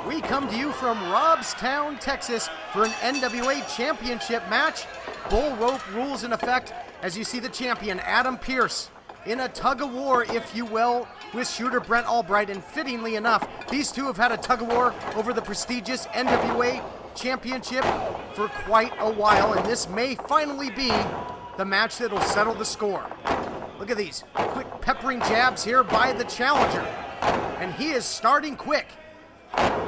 We come to you from Robstown, Texas for an NWA championship match. Bull rope rules in effect as you see the champion, Adam Pearce, in a tug-of-war, if you will, with shooter Brent Albright. And fittingly enough, these two have had a tug-of-war over the prestigious NWA championship for quite a while, and this may finally be the match that will settle the score. Look at these quick peppering jabs here by the challenger, and he is starting quick.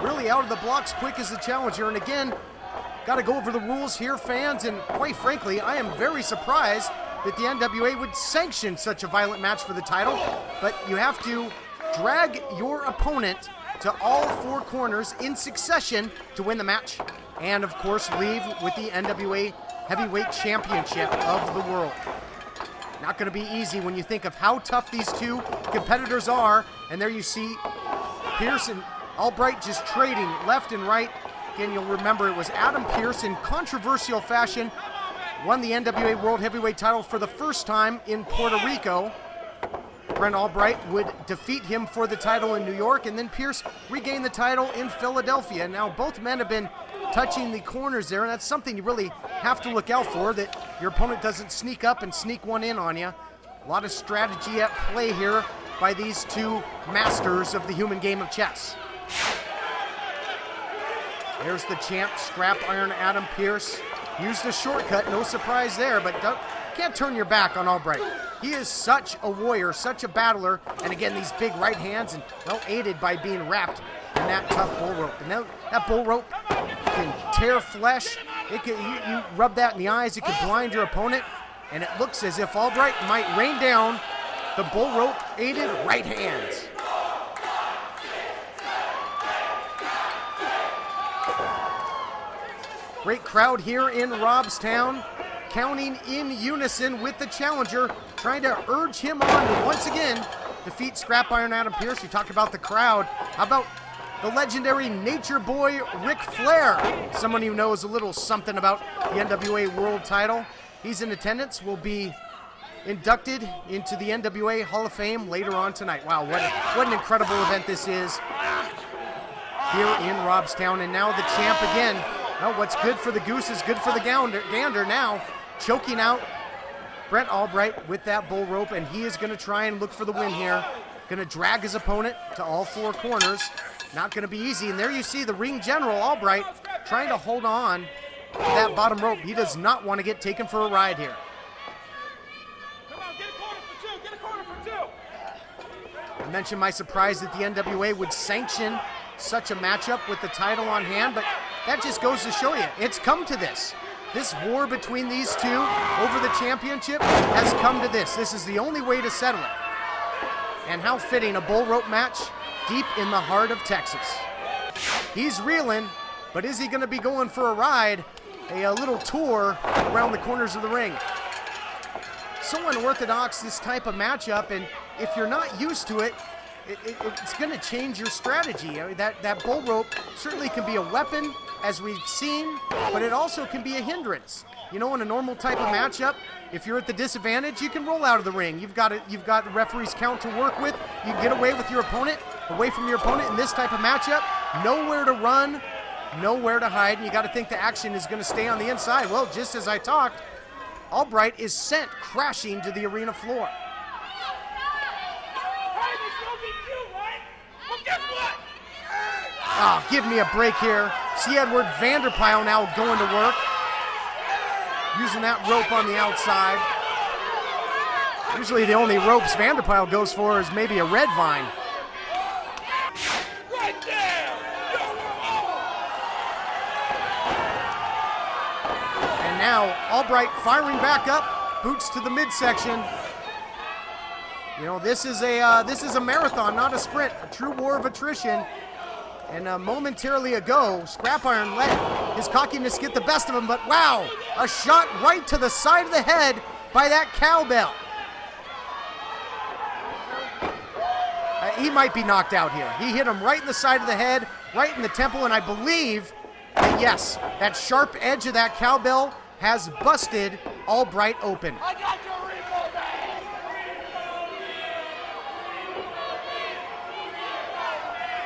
Really out of the blocks quick as the challenger. And again, got to go over the rules here, fans, and quite frankly, I am very surprised that the NWA would sanction such a violent match for the title, but you have to drag your opponent to all four corners in succession to win the match, and of course leave with the NWA Heavyweight Championship of the world. Not going to be easy when you think of how tough these two competitors are, and there you see Pearce and Albright just trading left and right. Again, you'll remember it was Adam Pearce in controversial fashion won the NWA World Heavyweight title for the first time in Puerto Rico. Brent Albright would defeat him for the title in New York, and then Pearce regained the title in Philadelphia. Now, both men have been touching the corners there, and that's something you really have to look out for, that your opponent doesn't sneak up and sneak one in on you. A lot of strategy at play here by these two masters of the human game of chess. There's the champ, Scrap Iron Adam Pearce. Used a shortcut, no surprise there, but can't turn your back on Albright. He is such a warrior, such a battler, and again, these big right hands, and well, aided by being wrapped in that tough bull rope. And that bull rope can tear flesh. It can, you rub that in the eyes, it can blind your opponent, and it looks as if Albright might rain down the bull rope aided right hands. Great crowd here in Robstown, counting in unison with the challenger, trying to urge him on to once again defeat Scrap Iron Adam Pearce. We talk about the crowd. How about the legendary Nature Boy Ric Flair? Someone who knows a little something about the NWA World title. He's in attendance, will be inducted into the NWA Hall of Fame later on tonight. Wow, what an incredible event this is here in Robstown. And now the champ again. Well, what's good for the goose is good for the gander now. Choking out Brent Albright with that bull rope, and he is going to try and look for the win here. Going to drag his opponent to all four corners. Not going to be easy. And there you see the ring general, Albright, trying to hold on to that bottom rope. He does not want to get taken for a ride here. Come on, get a corner for two. Get a corner for two. I mentioned my surprise that the NWA would sanction such a matchup with the title on hand, but that just goes to show you, it's come to this. This war between these two over the championship has come to this. This is the only way to settle it. And how fitting, a bull rope match deep in the heart of Texas. He's reeling, but is he going to be going for a ride? A little tour around the corners of the ring. So unorthodox, this type of matchup, and if you're not used to it, it's going to change your strategy. I mean, that bull rope certainly can be a weapon, as we've seen, but it also can be a hindrance. You know, in a normal type of matchup, if you're at the disadvantage, you can roll out of the ring. You've got the referee's count to work with. You can get away with your opponent, away from your opponent in this type of matchup. Nowhere to run, nowhere to hide, and you got to think the action is going to stay on the inside. Well, just as I talked, Albright is sent crashing to the arena floor. Oh, give me a break here. See Edward Vanderpyle now going to work. Using that rope on the outside. Usually the only ropes Vanderpyle goes for is maybe a red vine. Right there. And now Albright firing back up, boots to the midsection. You know, this is a marathon, not a sprint. A true war of attrition. And momentarily ago, Scrap Iron let his cockiness get the best of him, but wow, a shot right to the side of the head by that cowbell. He might be knocked out here. He hit him right in the side of the head, right in the temple, and I believe that, yes, that sharp edge of that cowbell has busted Albright open. I got your repo bag.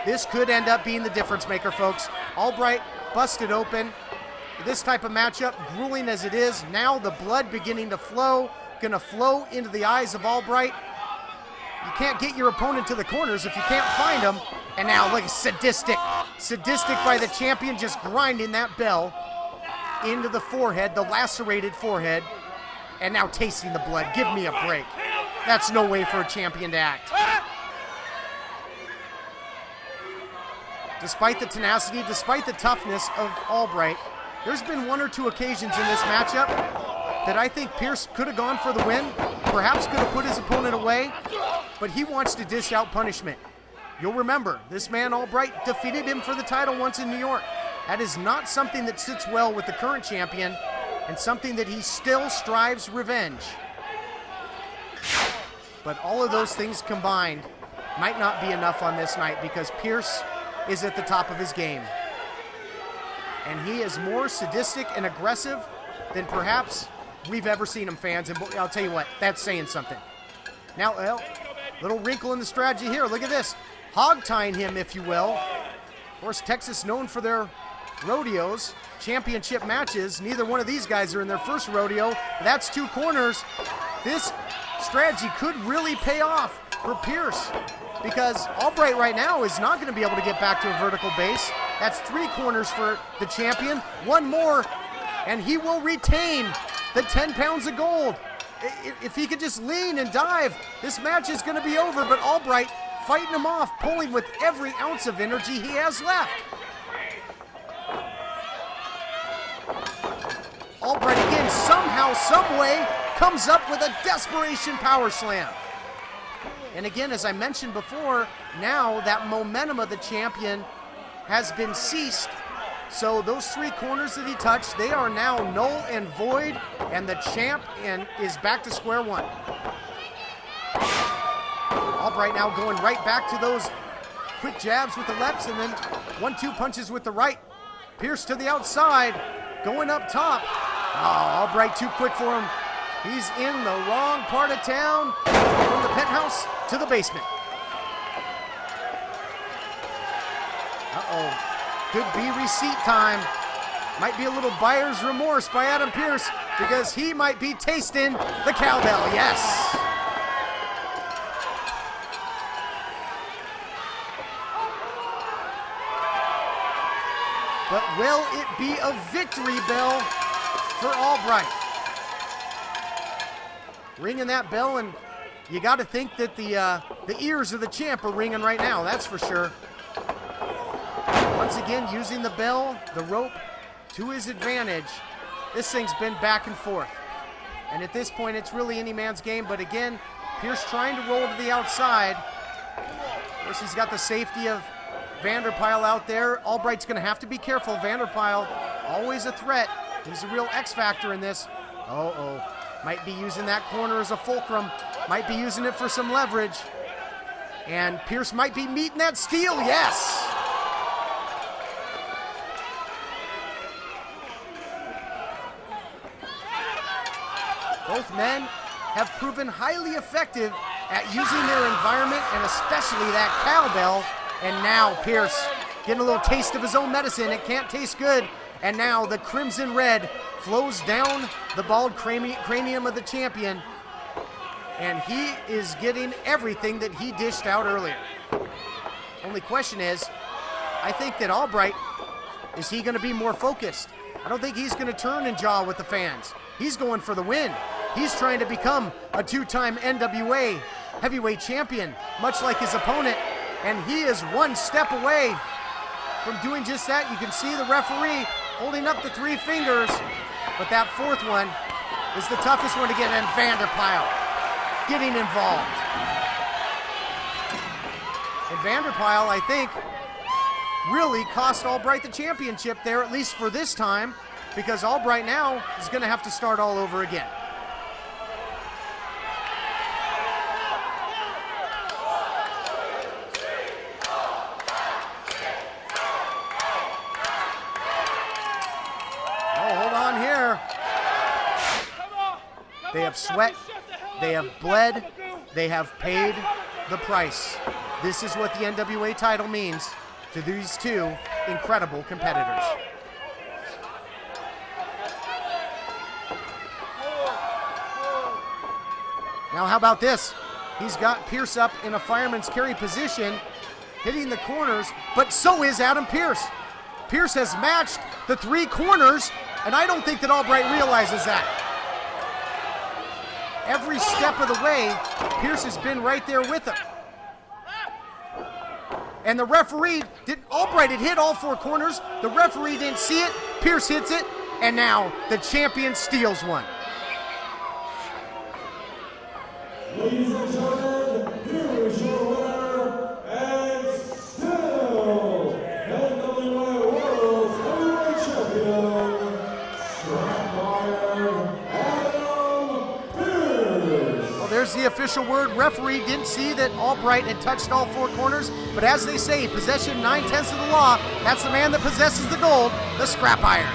this could end up being the difference maker, folks. Albright busted open. This type of matchup, grueling as it is, now the blood beginning to flow, gonna flow into the eyes of Albright. You can't get your opponent to the corners if you can't find them. And now look, sadistic by the champion, just grinding that bell into the forehead, the lacerated forehead, and now tasting the blood. Give me a break. That's no way for a champion to act. Despite the tenacity, despite the toughness of Albright, there's been one or two occasions in this matchup that I think Pearce could have gone for the win, perhaps could have put his opponent away, but he wants to dish out punishment. You'll remember, this man Albright defeated him for the title once in New York. That is not something that sits well with the current champion, and something that he still strives revenge. But all of those things combined might not be enough on this night, because Pearce is at the top of his game. And he is more sadistic and aggressive than perhaps we've ever seen him, fans. And I'll tell you what, that's saying something. Now, well, little wrinkle in the strategy here. Look at this. Hog-tying him, if you will. Of course, Texas known for their rodeos, championship matches. Neither one of these guys are in their first rodeo. That's two corners. This strategy could really pay off for Pearce, because Albright right now is not going to be able to get back to a vertical base. That's three corners for the champion. One more, and he will retain the 10 pounds of gold. If he could just lean and dive, this match is going to be over, but Albright fighting him off, pulling with every ounce of energy he has left. Albright again, somehow, someway, comes up with a desperation power slam. And again, as I mentioned before, now that momentum of the champion has been ceased. So those three corners that he touched, they are now null and void, and the champ is back to square one. Albright now going right back to those quick jabs with the lefts, and then 1-2 punches with the right. Pearce to the outside, going up top. Oh, Albright too quick for him. He's in the wrong part of town, from the penthouse to the basement. Uh-oh. Could be receipt time. Might be a little buyer's remorse by Adam Pearce, because he might be tasting the cowbell. Yes. But will it be a victory bell for Albright? Ringing that bell, and you got to think that the ears of the champ are ringing right now, that's for sure. Once again, using the bell, the rope, to his advantage. This thing's been back and forth. And at this point, it's really any man's game. But again, Pearce trying to roll to the outside. Of course, he's got the safety of Vanderpyle out there. Albright's going to have to be careful. Vanderpyle, always a threat. He's a real X factor in this. Uh-oh. Might be using that corner as a fulcrum. Might be using it for some leverage. And Pearce might be meeting that steel. Yes! Both men have proven highly effective at using their environment, and especially that cowbell. And now Pearce getting a little taste of his own medicine. It can't taste good. And now the crimson red flows down the bald cranium of the champion. And he is getting everything that he dished out earlier. Only question is, I think that Albright, is he going to be more focused? I don't think he's going to turn and jaw with the fans. He's going for the win. He's trying to become a two-time NWA heavyweight champion, much like his opponent. And he is one step away from doing just that. You can see the referee holding up the three fingers, but that fourth one is the toughest one to get, and Vanderpyle getting involved. And Vanderpyle, I think, really cost Albright the championship there, at least for this time, because Albright now is going to have to start all over again. They have sweat, they have bled, they have paid the price. This is what the NWA title means to these two incredible competitors. Now how about this? He's got Pearce up in a fireman's carry position, hitting the corners, but so is Adam Pearce. Pearce has matched the 3 corners, and I don't think that Albright realizes that. Every step of the way, Pearce has been right there with him. And the referee, Albright had hit all 4 corners, the referee didn't see it, Pearce hits it, and now the champion steals one. Ladies and gentlemen, here is your winner, and still NWA World Heavyweight Champion, Adam Pearce. Well, there's the official word. Referee didn't see that Albright had touched all 4 corners, but as they say, possession 9/10 of the law. That's the man that possesses the gold, the scrap iron.